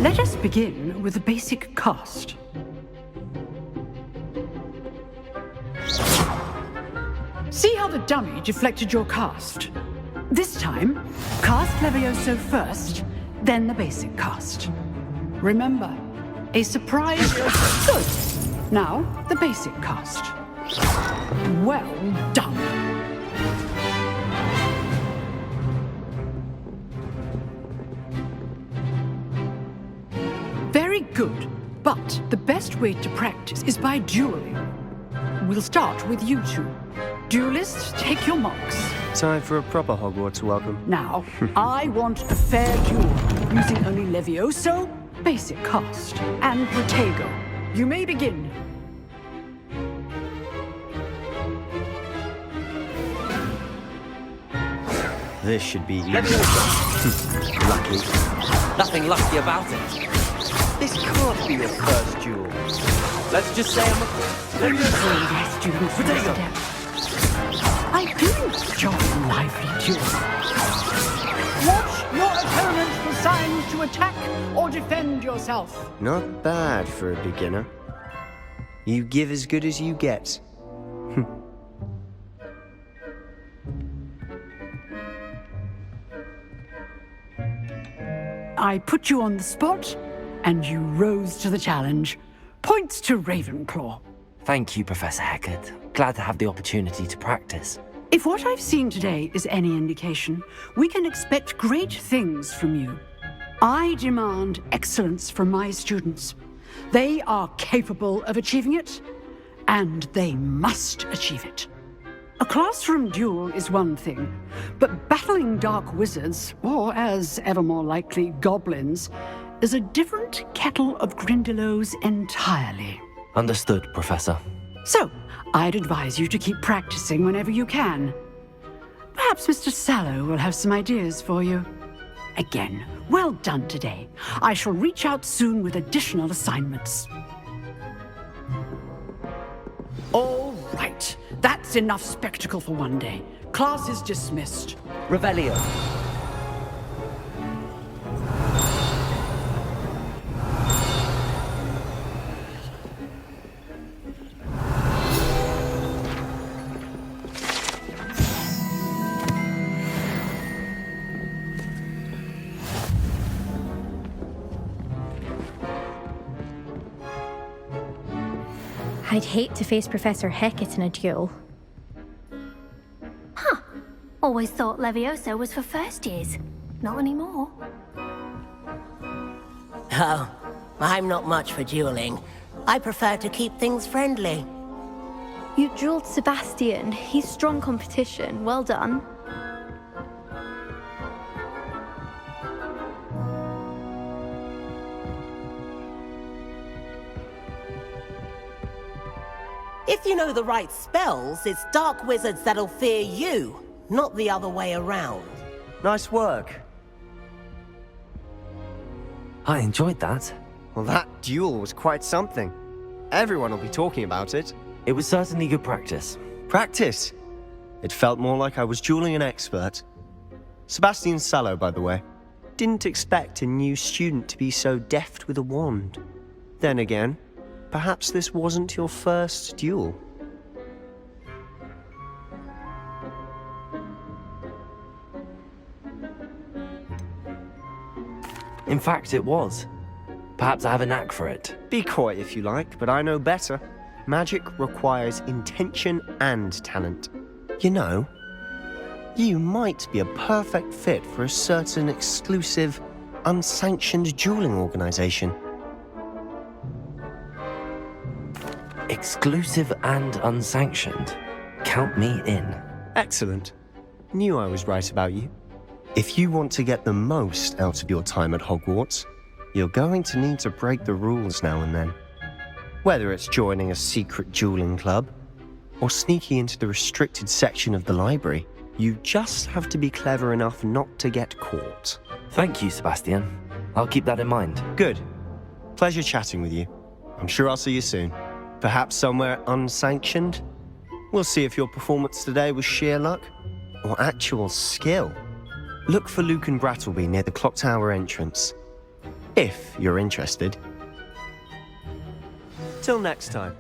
Let us begin with the basic cast. See how the dummy deflected your cast? This time, cast Levioso first, then the basic cast. Remember, a surprise... Good. Now, the basic cast. Well done. Very good, but the best way to practice is by dueling. We'll start with you two. Duelists, take your marks. Time for a proper Hogwarts welcome. Now, I want a fair duel, using only Levioso, basic cast, and Protego. You may begin. This should be easy. Lucky. Nothing lucky about it. This can't be your first duel. Let's just say I'm a... Yes, students, I do enjoy lively duels. Watch your opponent for signs to attack or defend yourself. Not bad for a beginner. You give as good as you get. I put you on the spot, and you rose to the challenge. Points to Ravenclaw. Thank you, Professor Hecat. Glad to have the opportunity to practice. If what I've seen today is any indication, we can expect great things from you. I demand excellence from my students. They are capable of achieving it, and they must achieve it. A classroom duel is one thing, but battling dark wizards, or as ever more likely, goblins, is a different kettle of Grindylows entirely. Understood, Professor. So, I'd advise you to keep practicing whenever you can. Perhaps Mr. Sallow will have some ideas for you. Again, well done today. I shall reach out soon with additional assignments. All right. That's enough spectacle for one day. Class is dismissed. Revelio. I'd hate to face Professor Hecat in a duel. Huh. Always thought Levioso was for first years. Not anymore. Oh, I'm not much for dueling. I prefer to keep things friendly. You dueled Sebastian. He's strong competition. Well done. If you know the right spells, it's dark wizards that'll fear you, not the other way around. Nice work. I enjoyed that. Well, that duel was quite something. Everyone will be talking about it. It was certainly good practice. Practice? It felt more like I was dueling an expert. Sebastian Sallow, by the way. Didn't expect a new student to be so deft with a wand. Then again, perhaps this wasn't your first duel. In fact, it was. Perhaps I have a knack for it. Be coy if you like, but I know better. Magic requires intention and talent. You know, you might be a perfect fit for a certain exclusive, unsanctioned dueling organization. Exclusive and unsanctioned. Count me in. Excellent. Knew I was right about you. If you want to get the most out of your time at Hogwarts, you're going to need to break the rules now and then. Whether it's joining a secret dueling club, or sneaking into the restricted section of the library, you just have to be clever enough not to get caught. Thank you, Sebastian. I'll keep that in mind. Good. Pleasure chatting with you. I'm sure I'll see you soon. Perhaps somewhere unsanctioned? We'll see if your performance today was sheer luck, or actual skill. Look for Luke and Brattleby near the clock tower entrance. If you're interested. Till next time.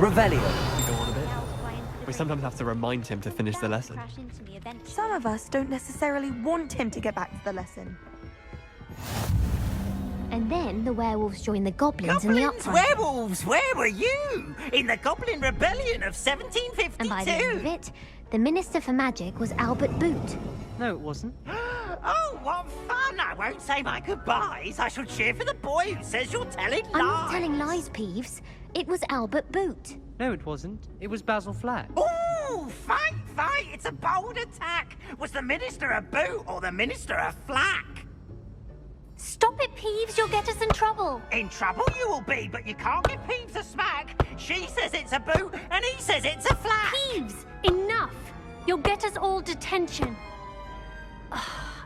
Revelio. To go on a bit. We sometimes have to remind him to finish the lesson. Some of us don't necessarily want him to get back to the lesson. And then the werewolves joined the goblins in the uprising. Werewolves, where were you? In the Goblin Rebellion of 1752. And by the end of it, the Minister for Magic was Albert Boot. No, it wasn't. Oh, what fun! I won't say my goodbyes. I shall cheer for the boy who says you're telling lies. I'm not telling lies, Peeves. It was Albert Boot. No, it wasn't. It was Basil Flack. Ooh, fight, fight! It's a bold attack. Was the Minister a boot or the Minister a flack? Stop it, Peeves. You'll get us in trouble. In trouble you will be, but you can't give Peeves a smack. She says it's a boot, and he says it's a flack. Peeves, enough. You'll get us all detention.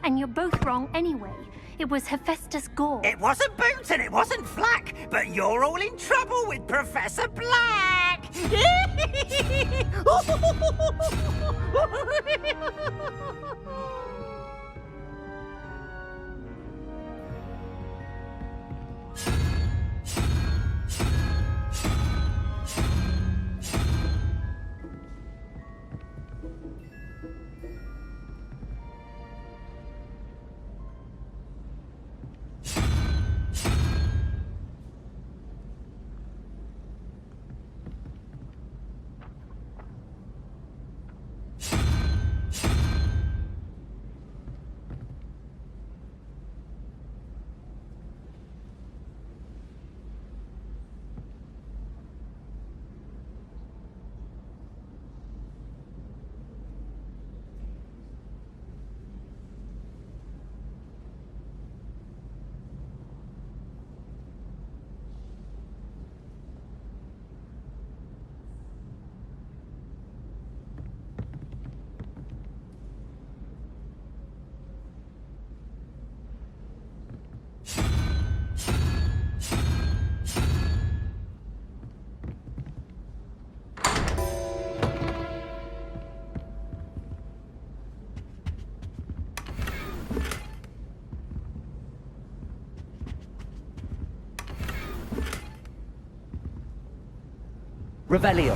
And you're both wrong anyway. It was Hephaestus Gore. It wasn't Boot and it wasn't Flack, but you're all in trouble with Professor Black! Revelio.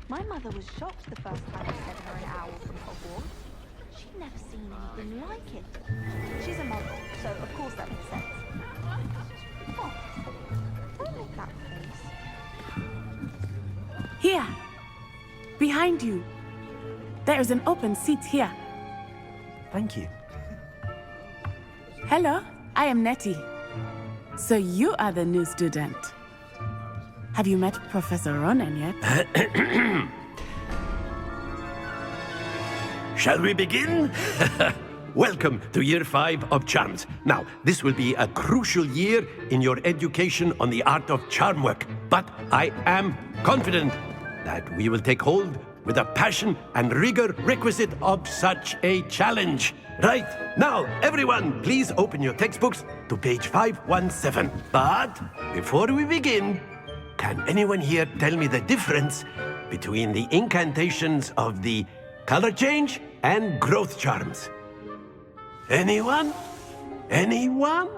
My mother was shocked the first time I sent her an owl from Hogwarts. She'd never seen anything like it. She's a muggle, so of course that makes sense. What? Don't make that face. Here! Behind you! There is an open seat here. Thank you. Hello, I am Nettie. So you are the new student. Have you met Professor Ronan yet? Shall we begin? Welcome to Year 5 of Charms. Now, this will be a crucial year in your education on the art of charm work. But I am confident that we will take hold with the passion and rigor requisite of such a challenge. Right, now, everyone, please open your textbooks to page 517. But before we begin, can anyone here tell me the difference between the incantations of the color change and growth charms? Anyone? Anyone?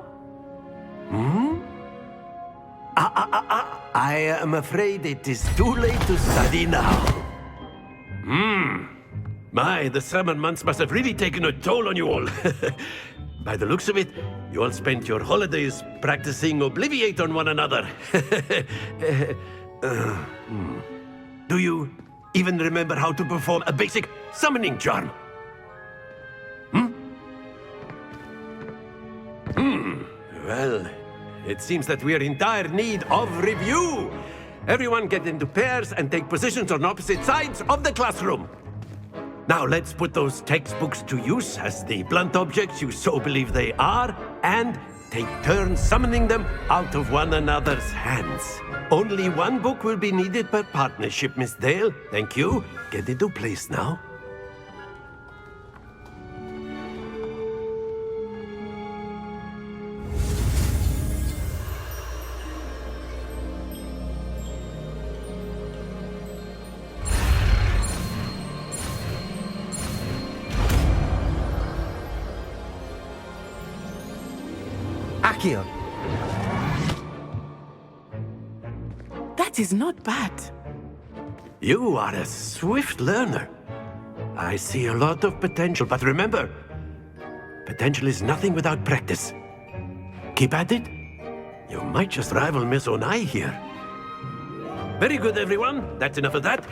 I am afraid it is too late to study now. My, the summer months must have really taken a toll on you all. By the looks of it, you all spent your holidays practicing Obliviate on one another. Do you even remember how to perform a basic summoning charm? Well, it seems that we are in dire need of review. Everyone get into pairs and take positions on opposite sides of the classroom. Now let's put those textbooks to use as the blunt objects you so believe they are, and take turns summoning them out of one another's hands. Only one book will be needed per partnership, Miss Dale. Thank you. Get into place now. Accio. That is not bad. You are a swift learner. I see a lot of potential, but remember, potential is nothing without practice. Keep at it. You might just rival Miss Onai here. Very good, everyone. That's enough of that.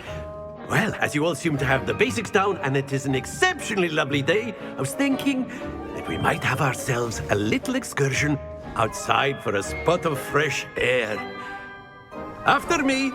Well, as you all seem to have the basics down, and it is an exceptionally lovely day, I was thinking that we might have ourselves a little excursion outside for a spot of fresh air. After me.